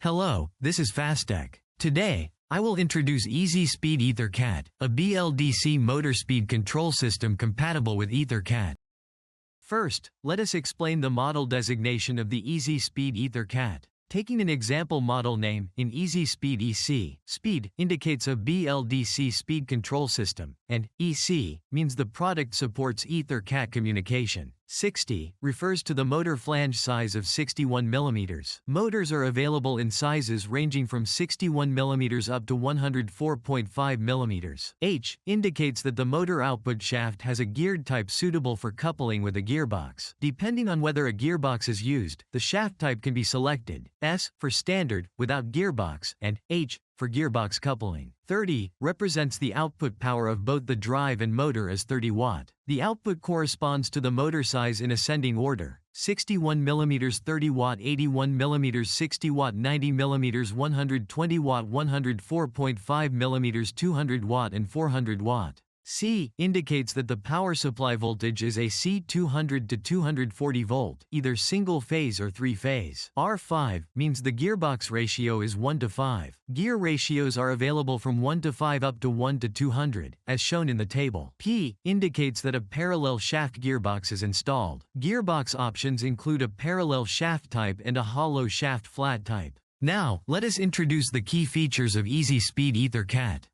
Hello, this is FASTECH. Today, I will introduce Ezi-SPEED EtherCAT, a BLDC motor speed control system compatible with EtherCAT. First, let us explain the model designation of the Ezi-SPEED EtherCAT. Taking an example model name, in Ezi-SPEED EC, speed indicates a BLDC speed control system, and EC means the product supports EtherCAT communication. 60 refers to the motor flange size of 61 mm. Motors are available in sizes ranging from 61 mm up to 104.5 mm. H indicates that the motor output shaft has a geared type suitable for coupling with a gearbox. Depending on whether a gearbox is used, the shaft type can be selected. S for standard, without gearbox, and H for gearbox coupling. 30 represents the output power of both the drive and motor as 30 watt. The output corresponds to the motor size in ascending order: 61 mm 30 watt, 81 mm 60 watt, 90 mm 120 watt, 104.5 mm 200 watt, and 400 watt. C indicates that the power supply voltage is AC 200 to 240 volt, either single phase or three phase. R5 means the gearbox ratio is 1 to 5. Gear ratios are available from 1 to 5 up to 1 to 200, as shown in the table. P indicates that a parallel shaft gearbox is installed. Gearbox options include a parallel shaft type and a hollow shaft flat type. Now, let us introduce the key features of Ezi-SPEED EtherCAT.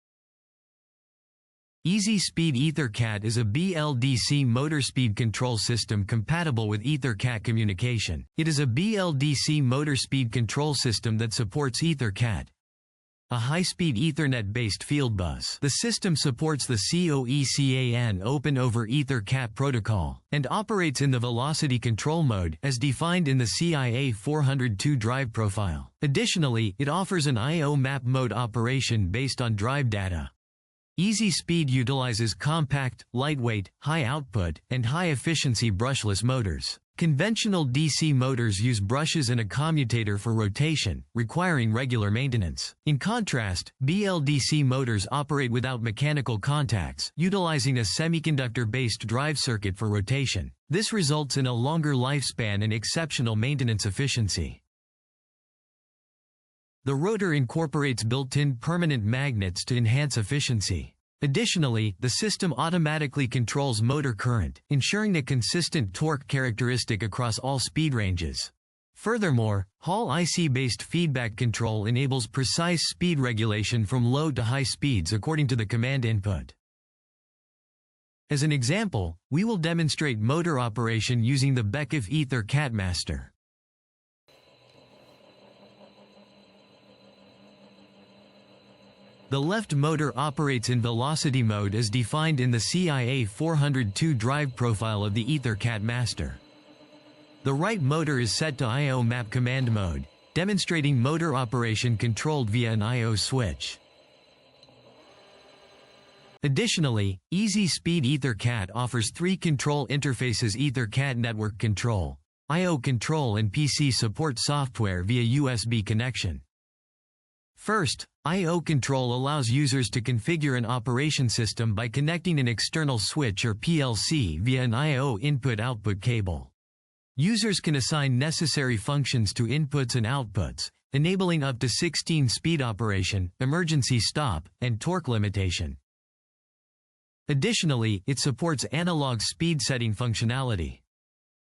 Ezi-SPEED EtherCAT is a BLDC motor speed control system compatible with EtherCAT communication. It is a BLDC motor speed control system that supports EtherCAT, a high-speed Ethernet-based fieldbus. The system supports the COECAN Open over EtherCAT protocol, and operates in the velocity control mode, as defined in the CIA 402 drive profile. Additionally, it offers an I/O map mode operation based on drive data. Ezi-SPEED utilizes compact, lightweight, high output, and high efficiency brushless motors. Conventional DC motors use brushes and a commutator for rotation, requiring regular maintenance. In contrast, BLDC motors operate without mechanical contacts, utilizing a semiconductor-based drive circuit for rotation. This results in a longer lifespan and exceptional maintenance efficiency. The rotor incorporates built-in permanent magnets to enhance efficiency. Additionally, the system automatically controls motor current, ensuring a consistent torque characteristic across all speed ranges. Furthermore, Hall IC-based feedback control enables precise speed regulation from low to high speeds according to the command input. As an example, we will demonstrate motor operation using the BLDC EtherCAT master. The left motor operates in velocity mode as defined in the CIA 402 drive profile of the EtherCAT master. The right motor is set to I/O map command mode, demonstrating motor operation controlled via an I/O switch. Additionally, Ezi-SPEED EtherCAT offers three control interfaces: EtherCAT network control, I/O control, and PC support software via USB connection. First, I/O control allows users to configure an operation system by connecting an external switch or PLC via an I/O input-output cable. Users can assign necessary functions to inputs and outputs, enabling up to 16 speed operation, emergency stop, and torque limitation. Additionally, it supports analog speed setting functionality.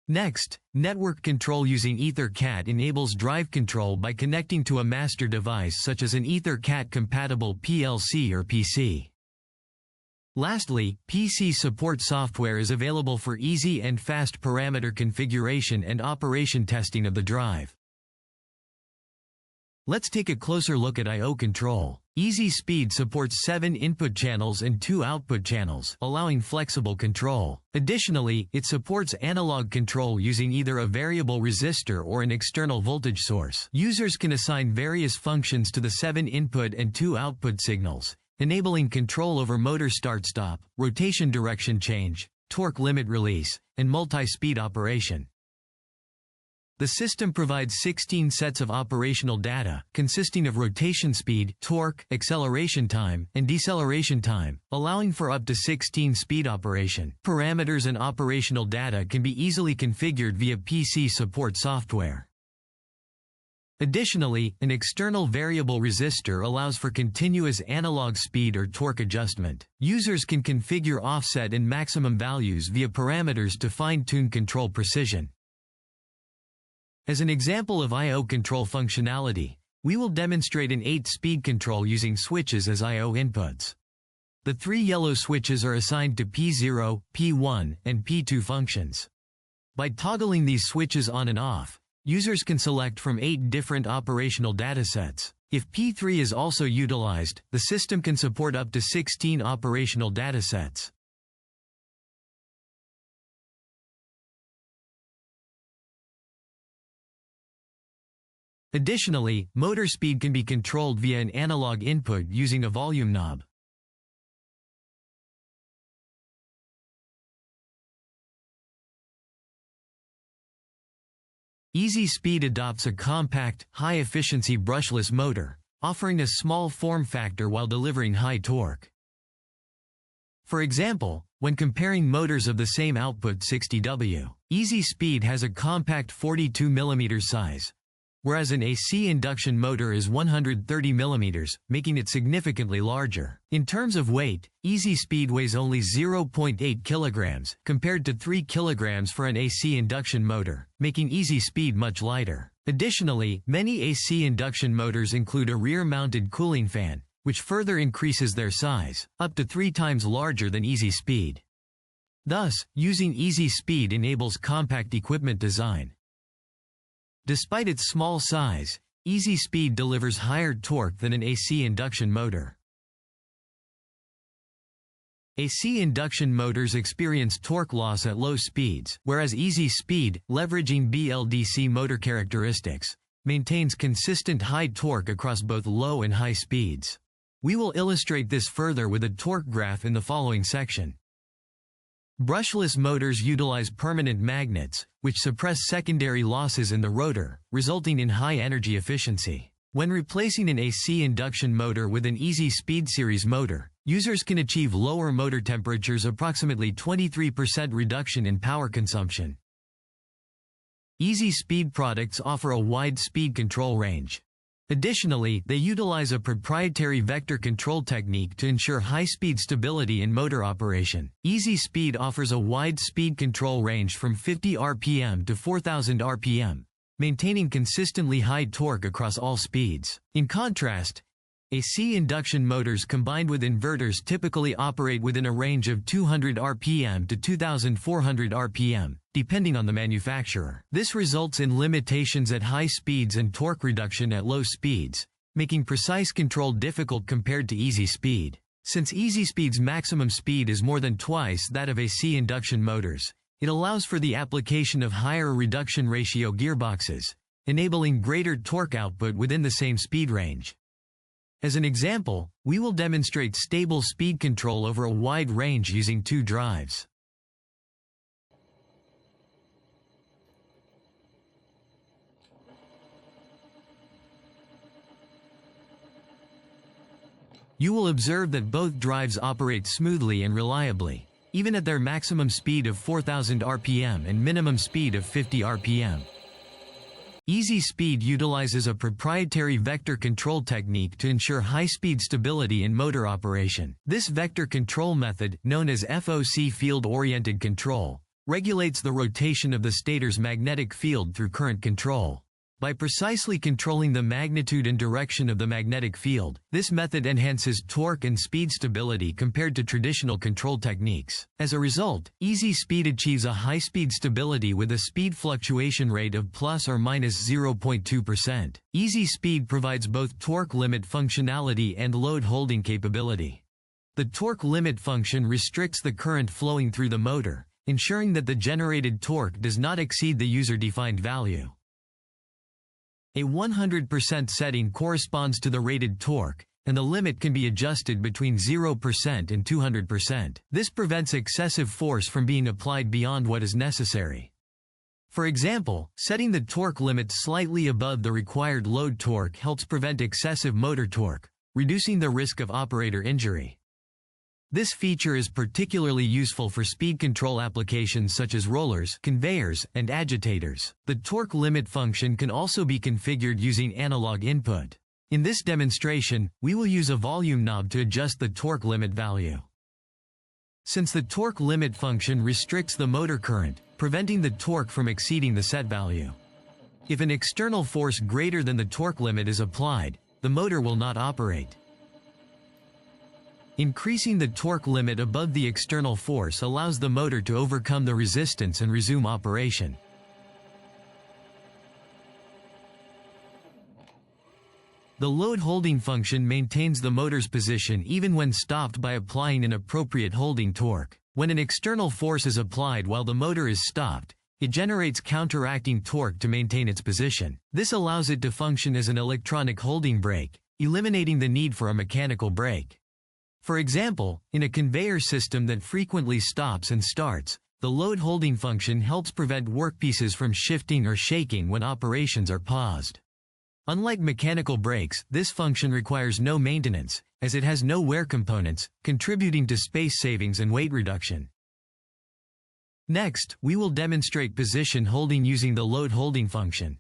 Next, network control using EtherCAT enables drive control by connecting to a master device such as an EtherCAT-compatible PLC or PC. Lastly, PC support software is available for easy and fast parameter configuration and operation testing of the drive. Let's take a closer look at I/O control. Ezi-SPEED supports 7 input channels and 2 output channels, allowing flexible control. Additionally, it supports analog control using either a variable resistor or an external voltage source. Users can assign various functions to the 7 input and 2 output signals, enabling control over motor start-stop, rotation direction change, torque limit release, and multi-speed operation. The system provides 16 sets of operational data, consisting of rotation speed, torque, acceleration time, and deceleration time, allowing for up to 16 speed operation. Parameters and operational data can be easily configured via PC support software. Additionally, an external variable resistor allows for continuous analog speed or torque adjustment. Users can configure offset and maximum values via parameters to fine-tune control precision. As an example of I/O control functionality, we will demonstrate an 8-speed control using switches as I/O inputs. The 3 yellow switches are assigned to P0, P1, and P2 functions. By toggling these switches on and off, users can select from 8 different operational datasets. If P3 is also utilized, the system can support up to 16 operational datasets. Additionally, motor speed can be controlled via an analog input using a volume knob. Ezi-SPEED adopts a compact, high-efficiency brushless motor, offering a small form factor while delivering high torque. For example, when comparing motors of the same output 60W, Ezi-SPEED has a compact 42 mm size, whereas an AC induction motor is 130 mm, making it significantly larger. In terms of weight, Ezi-SPEED weighs only 0.8 kg, compared to 3 kg for an AC induction motor, making Ezi-SPEED much lighter. Additionally, many AC induction motors include a rear-mounted cooling fan, which further increases their size, up to 3 times larger than Ezi-SPEED. Thus, using Ezi-SPEED enables compact equipment design. Despite its small size, Ezi-SPEED delivers higher torque than an AC induction motor. AC induction motors experience torque loss at low speeds, whereas Ezi-SPEED, leveraging BLDC motor characteristics, maintains consistent high torque across both low and high speeds. We will illustrate this further with a torque graph in the following section. Brushless motors utilize permanent magnets, which suppress secondary losses in the rotor, resulting in high energy efficiency. When replacing an AC induction motor with an Ezi-SPEED series motor, users can achieve lower motor temperatures, approximately 23% reduction in power consumption. Ezi-SPEED products offer a wide speed control range. Additionally, they utilize a proprietary vector control technique to ensure high-speed stability in motor operation. Ezi-SPEED offers a wide speed control range from 50 rpm to 4000 rpm, maintaining consistently high torque across all speeds. In contrast, AC induction motors combined with inverters typically operate within a range of 200 rpm to 2400 rpm, depending on the manufacturer. This results in limitations at high speeds and torque reduction at low speeds, making precise control difficult compared to Ezi-SPEED. Since Ezi-SPEED's maximum speed is more than twice that of AC induction motors, it allows for the application of higher reduction ratio gearboxes, enabling greater torque output within the same speed range. As an example, we will demonstrate stable speed control over a wide range using 2 drives. You will observe that both drives operate smoothly and reliably, even at their maximum speed of 4000 rpm and minimum speed of 50 rpm. Ezi-SPEED utilizes a proprietary vector control technique to ensure high-speed stability in motor operation. This vector control method, known as FOC field-oriented control, regulates the rotation of the stator's magnetic field through current control. By precisely controlling the magnitude and direction of the magnetic field, this method enhances torque and speed stability compared to traditional control techniques. As a result, Ezi-SPEED achieves a high-speed stability with a speed fluctuation rate of plus or minus 0.2%. Ezi-SPEED provides both torque limit functionality and load holding capability. The torque limit function restricts the current flowing through the motor, ensuring that the generated torque does not exceed the user-defined value. A 100% setting corresponds to the rated torque, and the limit can be adjusted between 0% and 200%. This prevents excessive force from being applied beyond what is necessary. For example, setting the torque limit slightly above the required load torque helps prevent excessive motor torque, reducing the risk of operator injury. This feature is particularly useful for speed control applications such as rollers, conveyors, and agitators. The torque limit function can also be configured using analog input. In this demonstration, we will use a volume knob to adjust the torque limit value. Since the torque limit function restricts the motor current, preventing the torque from exceeding the set value. If an external force greater than the torque limit is applied, the motor will not operate. Increasing the torque limit above the external force allows the motor to overcome the resistance and resume operation. The load holding function maintains the motor's position even when stopped by applying an appropriate holding torque. When an external force is applied while the motor is stopped, it generates counteracting torque to maintain its position. This allows it to function as an electronic holding brake, eliminating the need for a mechanical brake. For example, in a conveyor system that frequently stops and starts, the load holding function helps prevent workpieces from shifting or shaking when operations are paused. Unlike mechanical brakes, this function requires no maintenance, as it has no wear components, contributing to space savings and weight reduction. Next, we will demonstrate position holding using the load holding function.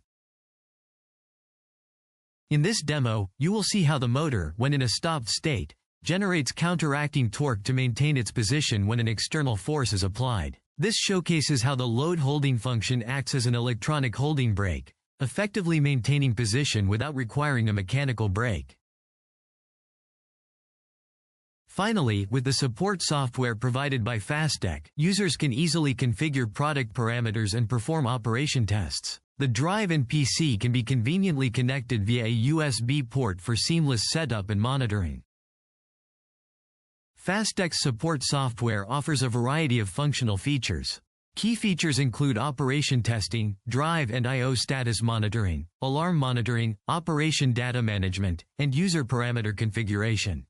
In this demo, you will see how the motor, when in a stopped state, generates counteracting torque to maintain its position when an external force is applied. This showcases how the load holding function acts as an electronic holding brake, effectively maintaining position without requiring a mechanical brake. Finally, with the support software provided by FASTECH, users can easily configure product parameters and perform operation tests. The drive and PC can be conveniently connected via a USB port for seamless setup and monitoring. FASTECH's support software offers a variety of functional features. Key features include operation testing, drive and I/O status monitoring, alarm monitoring, operation data management, and user parameter configuration.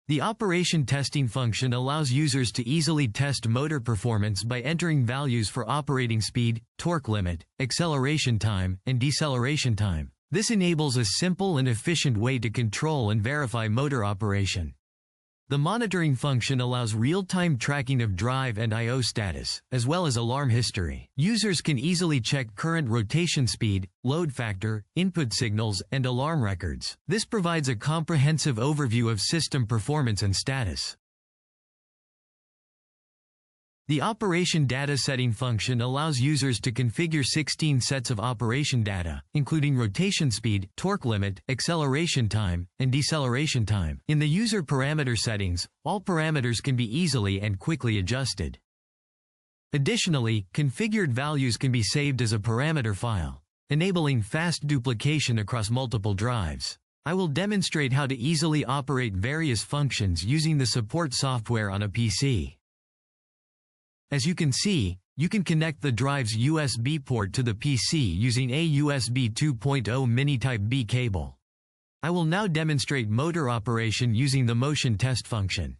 The operation testing function allows users to easily test motor performance by entering values for operating speed, torque limit, acceleration time, and deceleration time. This enables a simple and efficient way to control and verify motor operation. The monitoring function allows real-time tracking of drive and I/O status, as well as alarm history. Users can easily check current rotation speed, load factor, input signals, and alarm records. This provides a comprehensive overview of system performance and status. The operation data setting function allows users to configure 16 sets of operation data, including rotation speed, torque limit, acceleration time, and deceleration time. In the user parameter settings, all parameters can be easily and quickly adjusted. Additionally, configured values can be saved as a parameter file, enabling fast duplication across multiple drives. I will demonstrate how to easily operate various functions using the support software on a PC. As you can see, you can connect the drive's USB port to the PC using a USB 2.0 mini Type B cable. I will now demonstrate motor operation using the motion test function.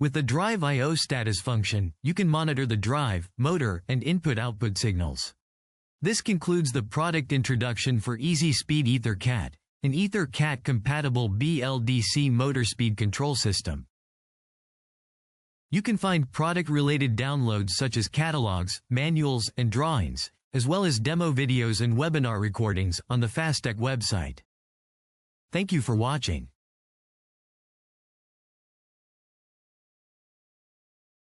With the drive I/O status function, you can monitor the drive, motor, and input-output signals. This concludes the product introduction for Ezi-SPEED EtherCAT, an EtherCAT-compatible BLDC motor speed control system. You can find product-related downloads such as catalogs, manuals, and drawings, as well as demo videos and webinar recordings on the FASTECH website. Thank you for watching.